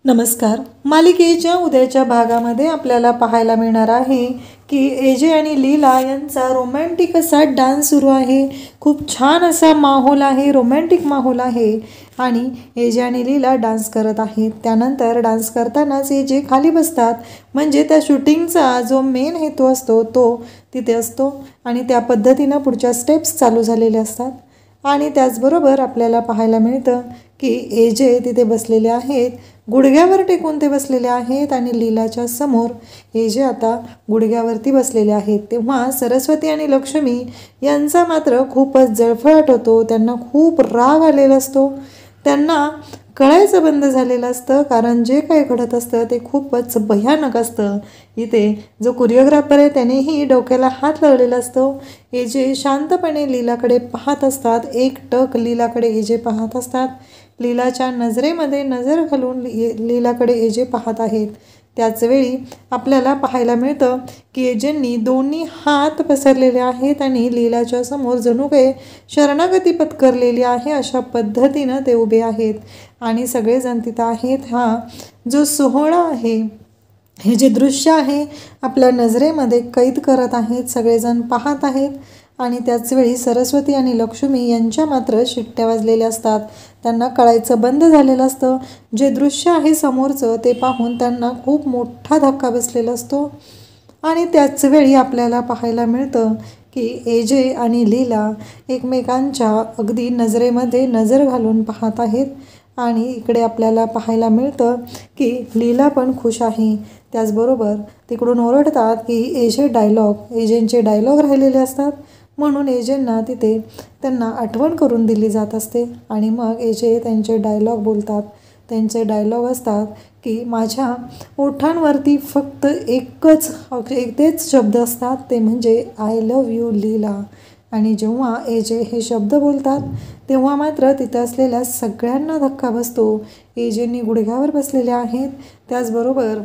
नमस्कार. मालिकेच्या उद्याच्या भागामध्ये आपल्याला पाहायला मिळणार आहे की एजे आणि लीला यांचा रोमॅन्टिक असा डान्स सुरू आहे. खूप छान असा माहोल आहे, रोमॅन्टिक माहोल आहे आणि एजे आणि लीला डान्स करत आहेत. त्यानंतर डान्स करतानाच एजे खाली बसतात, म्हणजे त्या शूटिंगचा जो मेन हेतू असतो तो तिथे असतो आणि त्या पद्धतीनं पुढच्या स्टेप्स चालू झालेले असतात. आणि त्याचबरोबर आपल्याला पाहायला मिळतं की एजे तिथे बसलेले आहेत, गुडघ्यावर टेकून ते बसलेले आहेत आणि लीलाच्या समोर एजे आता गुडघ्यावरती बसलेले आहेत. तेव्हा सरस्वती आणि लक्ष्मी यांचा मात्र खूपच जळफळाट होतो. त्यांना खूप राग आलेला असतो. त्यांना कळायचं बंद झालेलं असतं, कारण जे काही घडत असतं ते खूपच भयानक असतं. इथे जो कोरिओग्राफर आहे त्यानेही डोक्याला हात लावलेला असतो. एजे शांतपणे लीलाकडे पाहत असतात, एकटक लीलाकडे एजे पाहत असतात. लीलाच्या नजरेमध्ये नजर घालून लीलाकडे एजे पाहत आहेत. त्याचवेळी आपल्याला पाहायला मिळतं की एजेंनी दोन्ही हात पसरलेले आहेत आणि लीलाच्या समोर जणू काही शरणागती पत्करलेली आहे अशा पद्धतीनं ते उभे आहेत आणि सगळेजण तिथं आहेत. हा जो सोहळा आहे, हे जे दृश्य आहे आपल्या नजरेमध्ये कैद करत आहेत, सगळेजण पाहत आहेत. आणि त्याचवेळी सरस्वती आणि लक्ष्मी यांच्या मात्र शिट्ट्या वाजलेल्या असतात. त्यांना कळायचं बंद झालेलं असतं. जे दृश्य आहे समोरचं ते पाहून त्यांना खूप मोठा धक्का बसलेला असतो. आणि त्याचवेळी आपल्याला पाहायला मिळतं की एजे आणि लीला एकमेकांच्या अगदी नजरेमध्ये नजर घालून पाहत आहेत. आणि इकडे आपल्याला पाहायला मिळतं की लीला पण खुश आहे. त्याचबरोबर तिकडून ओरडतात की एजेंचे डायलॉग राहिलेले असतात, म्हणून एजेंना तिथे त्यांना आठवण करून दिली जात असते. आणि मग एजे त्यांचे डायलॉग बोलतात. त्यांचे डायलॉग असतात की माझ्या ओठांवरती फक्त एकच शब्द असतात, ते म्हणजे आय लव्ह यू लीला. आणि जेव्हा एजे हे शब्द बोलतात तेव्हा मात्र तिथं असलेल्या सगळ्यांना धक्का बसतो. एजेंनी गुडघ्यावर बसलेले आहेत. त्याचबरोबर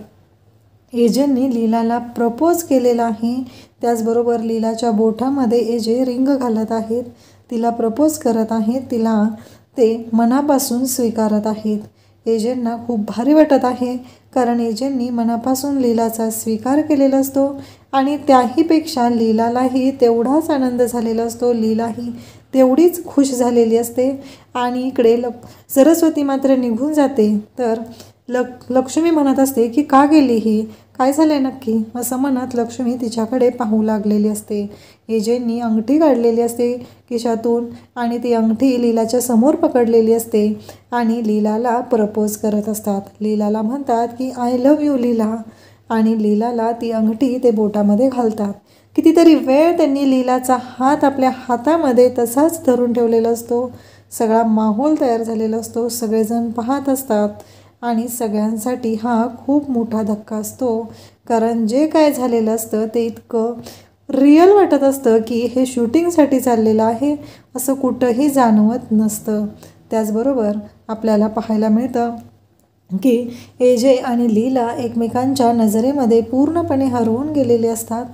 एजेंनी लीलाला प्रपोज केलेला आहे. त्याचबरोबर लीलाच्या बोटामध्ये एजे रिंग घालत आहेत, तिला प्रपोज करत आहेत, तिला ते मनापासून स्वीकारत आहेत. एजेंना खूप भारी वाटत आहे, कारण एजेंनी मनापासून लीलाचा स्वीकार केलेला असतो आणि त्याहीपेक्षा लीलालाही तेवढाच आनंद झालेला असतो. लीलाही तेवढीच खुश झालेली असते. आणि इकडे सरस्वती मात्र निघून जाते. तर लक्ष्मी म्हणत असते की का गेली ही, काय झालंय नक्की, असं म्हणत लक्ष्मी तिच्याकडे पाहू लागलेली असते. एजेंनी अंगठी काढलेली असते खिशातून आणि ती अंगठी लीलाच्या समोर पकडलेली असते आणि लीलाला प्रपोज करत असतात. लीलाला म्हणतात की आय लव्ह यू लीला, आणि लीलाला ती अंगठी ते बोटामध्ये घालतात. कितीतरी वेळ त्यांनी लीलाचा हात आपल्या हातामध्ये तसाच धरून ठेवलेला असतो. सगळा माहोल तयार झालेला असतो, सगळेजण पाहत असतात आणि सगळ्यांसाठी हा खूप मोठा धक्का असतो, कारण जे काय झालेलं असतं ते इतकं रिअल वाटत असतं की हे शूटिंगसाठी चाललेलं आहे असं कुठंही जाणवत नसतं. त्याचबरोबर आपल्याला पाहायला मिळतं की एजे आणि लीला एकमेकांच्या नजरेमध्ये पूर्णपणे हरवून गेलेले असतात.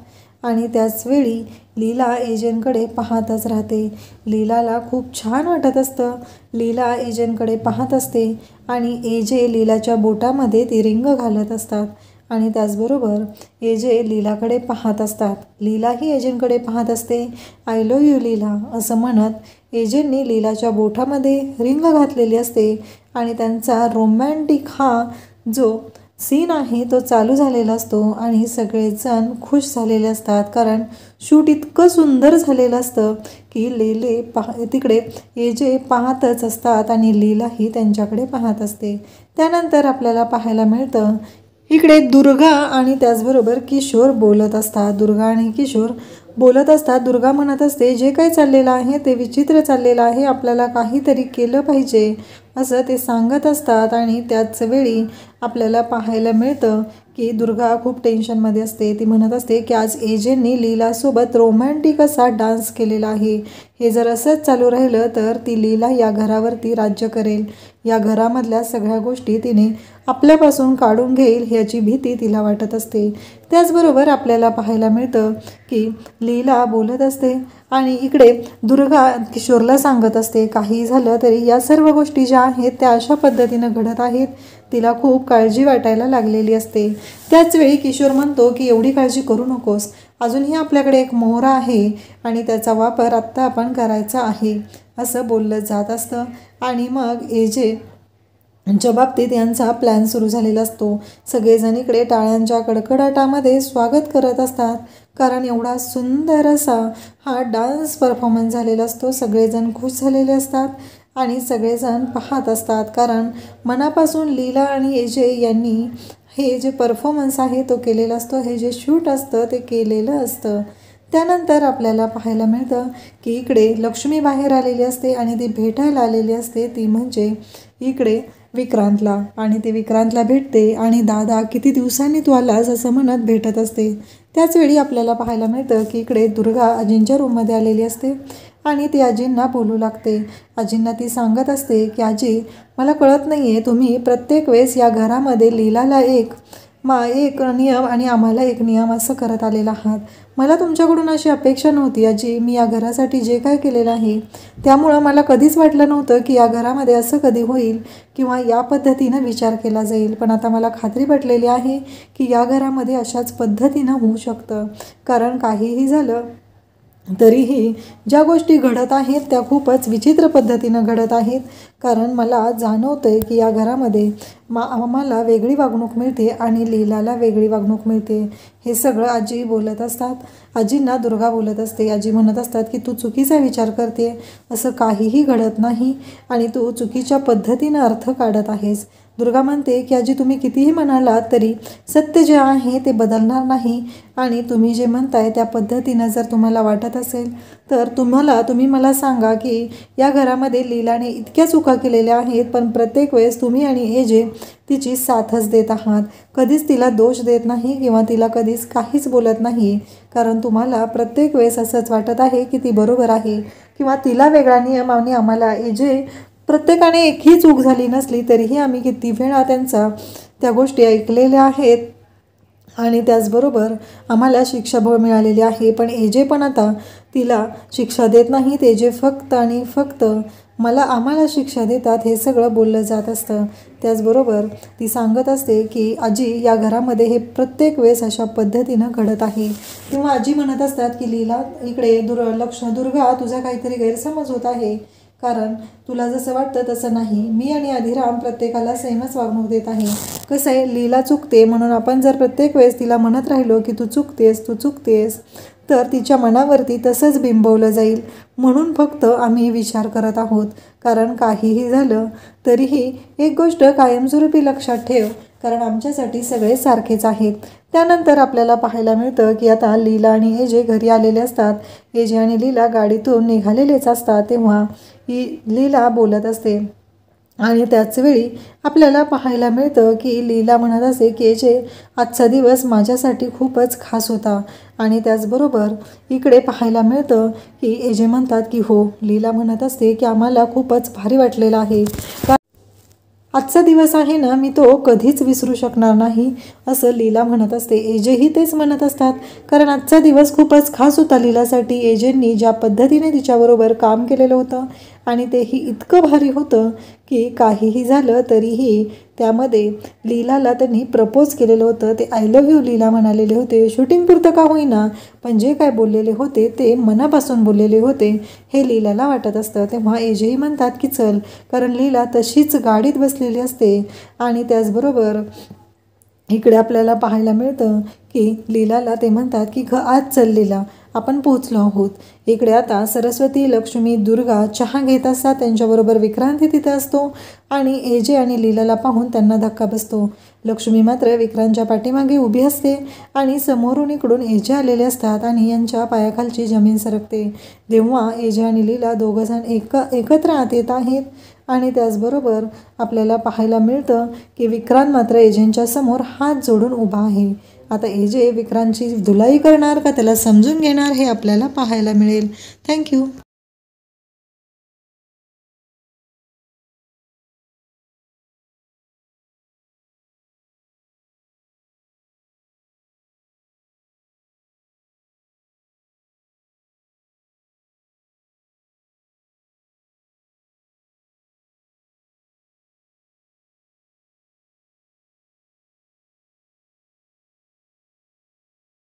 आणि त्याचवेळी लीला एजेंकडे पाहतच राहते. लीलाला खूप छान वाटत असतं. लीला एजेंकडे पाहत असते आणि एजे लीलाच्या बोटामध्ये ती रिंग घालत असतात. आणि त्याचबरोबर एजे लीलाकडे पाहत असतात. लीलाही एजेंकडे पाहत असते. आय लव्ह यू लीला असं म्हणत एजेंनी लीलाच्या बोटामध्ये रिंग घातलेली असते आणि त्यांचा रोमॅन्टिक हा जो सीन आहे तो चालू झालेला असतो आणि सगळेजण खुश झालेले असतात, कारण शूट इतकं सुंदर झालेलं असतं की तिकडे एजे पाहतच असतात आणि लीलाही त्यांच्याकडे पाहत असते. त्यानंतर आपल्याला पाहायला मिळतं इकडे दुर्गा आणि त्याचबरोबर किशोर बोलत असतात. दुर्गा आणि किशोर बोलत असतात. दुर्गा म्हणत असते जे काही चाललेलं आहे ते विचित्र चाललेलं आहे, आपल्याला काहीतरी केलं पाहिजे असं ते सांगत असतात. आणि त्याचवेळी आपल्याला पाहायला मिळतं की दुर्गा खूप टेन्शनमध्ये असते. ती म्हणत असते की आज एजेंनी लीलासोबत रोमॅन्टिक असा डान्स केलेला आहे, हे जर असंच चालू राहिलं तर ती लीला या घरावरती राज्य करेल, या घरामधल्या सगळ्या गोष्टी तिने आपल्यापासून काढून घेईल ह्याची भीती तिला वाटत असते. त्याचबरोबर आपल्याला पाहायला मिळतं की लीला बोलत असते आणि इकडे दुर्गा किशोरला सांगत असते काही झालं तरी या सर्व गोष्टी ज्या आहेत त्या अशा पद्धतीनं घडत आहेत, तिला खूप काळजी वाटायला लागलेली असते। त्याचवेळी किशोर म्हणतो की एवढी काळजी करू नकोस, अजूनही आपल्याकडे एक मोहरा आहे आणि त्याचा वापर आत्ता आपण करायचा आहे, असं बोललं जात असतं। आणि मग एजे च्या बाबतीत यांचा प्लॅन सुरू झालेला असतो। सगळेजण इकडे टाळ्यांच्या कडकडाटामध्ये स्वागत करत असतात, कारण एवढा सुंदर असा हा डान्स परफॉर्मन्स झालेला असतो। सगळेजण खुश झालेले असतात आणि सगळेजण पाहत असतात, कारण मनापासून लीला आणि एजे यांनी हे जे परफॉर्मन्स आहे तो केलेला असतो, हे जे शूट असतं ते केलेलं असतं। त्यानंतर आपल्याला पाहायला मिळतं की इकडे लक्ष्मी बाहेर आलेली असते आणि ती भेटायला आलेली असते, ती म्हणजे इकडे विक्रांतला। आणि ती विक्रांतला भेटते आणि दादा किती दिवसांनी तू आलास असं म्हणत भेटत असते। त्याचवेळी आपल्याला पाहायला मिळतं की इकडे दुर्गा आजींच्या रूममध्ये आलेली असते आणि ती आजींना बोलू लागते। आजींना ती सांगत असते की आजी, मला कळत नाही आहे, तुम्ही प्रत्येक वेळेस या घरामध्ये लीलाला एक नियम आणि आम्हाला एक नियम असं करत आलेला आहात। मला तुमच्याकडून अशी अपेक्षा नव्हती आजी। मी या घरासाठी जे काय केलेलं आहे त्यामुळं मला कधीच वाटलं नव्हतं की या घरामध्ये असं कधी होईल किंवा या पद्धतीनं विचार केला जाईल, पण आता मला खात्री पटलेली आहे की या घरामध्ये अशाच पद्धतीनं होऊ शकतं। कारण काहीही झालं तरीही ज्या गोष्टी घडत आहेत त्या खूपच विचित्र पद्धतीनं घडत आहेत, कारण मला जाणवतं आहे की या घरामध्ये आम्हाला वेगळी वागणूक मिळते आणि लीलाला वेगळी वागणूक मिळते। हे सगळं आजी बोलत असतात। आजींना दुर्गा बोलत असते। आजी म्हणत असतात की तू चुकीचा विचार करते, असं काहीही घडत नाही आणि तू चुकीच्या पद्धतीनं अर्थ काढत आहेस। दुर्गा म्हणते की आजी, तुम्ही कितीही म्हणालात तरी सत्य जे आहे ते बदलणार नाही आणि तुम्ही जे म्हणताय त्या पद्धतीनं जर तुम्हाला वाटत असेल तर तुम्ही मला सांगा की या घरामध्ये लीलाने इतक्या चुका केलेल्या आहेत, पण प्रत्येक वेळेस तुम्ही आणि एजे तिची साथच देत आहात, कधीच तिला दोष देत नाही किंवा तिला कधीच काहीच बोलत नाही, कारण तुम्हाला प्रत्येक वेळेस असंच वाटत आहे की ती बरोबर आहे किंवा तिला वेगळा नियम आणि आम्हाला एजे प्रत्येकाने एकही चूक झाली नसली तरीही आम्ही किती वेळा त्या गोष्टी ऐकलेल्या आहेत आणि त्याचबरोबर आम्हाला शिक्षा मिळालेली आहे, पण एजे पण आता तिला शिक्षा देत नाही। एजे फक्त आणि फक्त आम्हाला शिक्षा देतात, हे सगळं बोललं जात असतं। त्याचबरोबर ती सांगत असते की आजी, या घरामध्ये हे प्रत्येक वेळेस अशा पद्धतीनं घडत आहे। तेव्हा आजी म्हणत असतात की लीला, इकडे दुर्गा, तुझा काहीतरी गैरसमज होत आहे, कारण तुला जसं वाटतं तसं नाही। मी आणि अधिराम प्रत्येकाला सेमच वागणूक देत आहे। कसं आहे, लीला चुकते म्हणून आपण जर प्रत्येक वेळेस तिला म्हणत राहिलो की तू चुकतेस तर तिच्या मनावरती तसंच बिंबवलं जाईल, म्हणून फक्त आम्ही विचार करत आहोत। कारण काहीही झालं तरीही एक गोष्ट कायमस्वरूपी लक्षात ठेव, कारण आमच्यासाठी सगळे सारखेच आहेत। त्यानंतर आपल्याला पाहायला मिळतं की आता लीला आणि एजे घरी आलेले असतात। एजे आणि लीला गाडीतून निघालेलेच असतात, तेव्हा लीला बोलत असते आणि त्याचवेळी आपल्याला पाहायला मिळतं की लीला म्हणत असते की एजे, आजचा दिवस माझ्यासाठी खूपच खास होता। आणि त्याचबरोबर इकडे पाहायला मिळतं की एजे म्हणतात की हो, लीला म्हणत असते की आम्हाला खूपच भारी वाटलेलं आहे, आजचा दिवस आहे ना, मी तो कधीच विसरू शकणार नाही, असं लीला म्हणत असते। एजेही तेच म्हणत असतात, कारण आजचा दिवस खूपच खास होता लीलासाठी। एजेंनी ज्या पद्धतीने तिच्याबरोबर काम केलेलं होतं आणि तेही इतकं भारी होतं की काहीही झालं तरीही त्यामध्ये लीलाला त्यांनी प्रपोज केलेलं होतं। ते आय लव्ह यू लीला म्हणालेले होते। शूटिंगपुरतं का होईना, पण जे काय बोललेले होते ते मनापासून बोललेले होते, हे लीलाला वाटत असतं। तेव्हा एजेही म्हणतात की चल, कारण लीला तशीच गाडीत बसलेली असते। आणि त्याचबरोबर इकडे आपल्याला पाहायला मिळतं की लीलाला ते म्हणतात की आज चल लीला, आपण पोहोचलो आहोत। इकडे आता सरस्वती, लक्ष्मी, दुर्गा चहा घेत असतात, त्यांच्याबरोबर विक्रांतही तिथे असतो आणि एजे आणि लीलाला पाहून त्यांना धक्का बसतो। लक्ष्मी मात्र विक्रांतच्या पाठीमागे उभी असते आणि समोरून इकडून एजे आलेले असतात आणि यांच्या पायाखालची जमीन सरकते। तेव्हा एजे आणि लीला दोघंजण एकत्र आत येत आहेत आणि त्याचबरोबर आपल्याला पाहायला मिळतं की विक्रांत मात्र एजेंच्या समोर हात जोडून उभा आहे। आता एजे विक्रांतची धुलाई करणार का त्याला समजून घेणार, हे आपल्याला पाहायला मिळेल। थँक्यू।